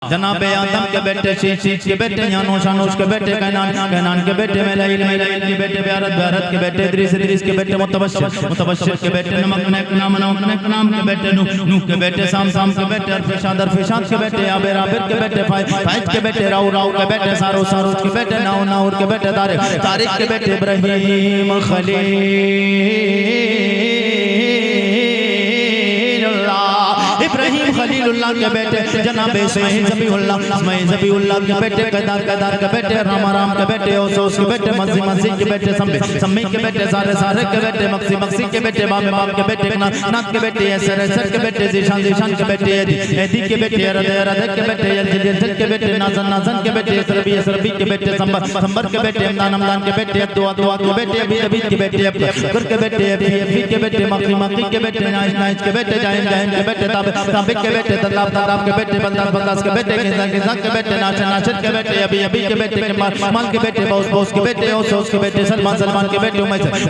जनाबे आदम के बेटे शीश के बेटे यानोश के बेटे कैनान के बेटे मेलाइल के बेटे बेरत के बेटे इद्रीस के बेटे मुतबश्शिर के बेटे नमक नाम के बेटे नूह के बेटे साम के बेटे अरफशाद के बेटे आबिर के बेटे फाइज के बेटे राउ के बेटे सारूज के बेटे नाउर के बेटे तारिक के बेटे इब्राहीम खलीलुल्लाह के बेटे जनाब इस्माइल ज़बीहुल्लाह के बेटे कदार के बेटे राम के बेटे ओस के बेटे मसी के बेटे सम्मी के बेटे सारे के बेटे मक्सी के बेटे बाब के बेटे नाथ के बेटे सर के बेटे जीशान के बेटे एदी के बेटे रद के बेटे जल के बेटे नाजन के बेटे सरबी के बेटे संबर के बेटे हमदान के बेटे दुआ के बेटे अभी के बेटे अब्दुल के बेटे अभी के बेटे मक्की के बेटे नाइज के बेटे जाहिन के बेटे ताबिक के बेटे तलाब के बेटे बंदास के बेटे किज़ा के बेटे नाचन के बेटे अभी के बेटे माल के बेटे बॉस के बेटे ओस के बेटे सलमान के बेटे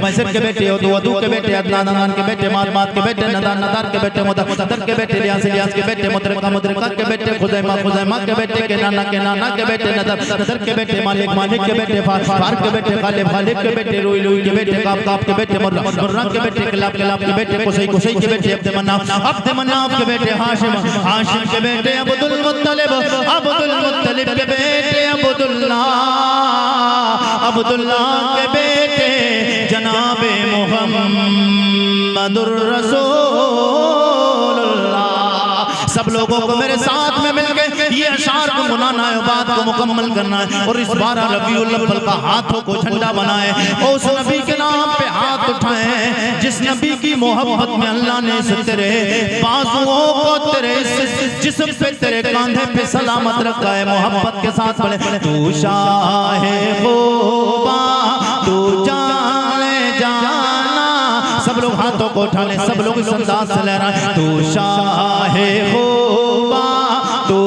मैसर के बेटे दुआ के बेटे अदनान के बेटे मात के बेटे नदान के बेटे मुदर के बेटे लियास के बेटे मुद्रिका के बेटे खुज़ैमा के बेटे के नाना के बेटे नदर के बेटे मालिक के बेटे फार के बेटे खालिब के बेटे रुई के बेटे काब के बेटे मुर्रा के बेटे कलाब के बेटे कुसै के बेटे अब्द मनाफ के बेटे हाशिम के बेटे अब्दुल मुत्तलिब के बेटे अब्दुल्लाह के बेटे जनाबे मुहम्मदुर रसूलुल्लाह। सब लोगों को मेरे साथ में मिलकर ये अशार को मुनाना है, बात को मुकम्मल करना है और इस 12 रबीउल अव्वल का हाथों को झंडा बनाए और उस नबी के नाम पे हाथ उठाए जिस नबी की मोहब्बत में अल्लाह ने तेरे बाजुओं को तेरे जिस्म पे तेरे कांधे पे सलामत रखा है। मोहब्बत के साथ पढ़े तू शाहे खूबा तू जाने जाना। सब लोग हाथों को उठा ले, सब लोग इस अंदाज से लहराए तू शाहे खूबा तू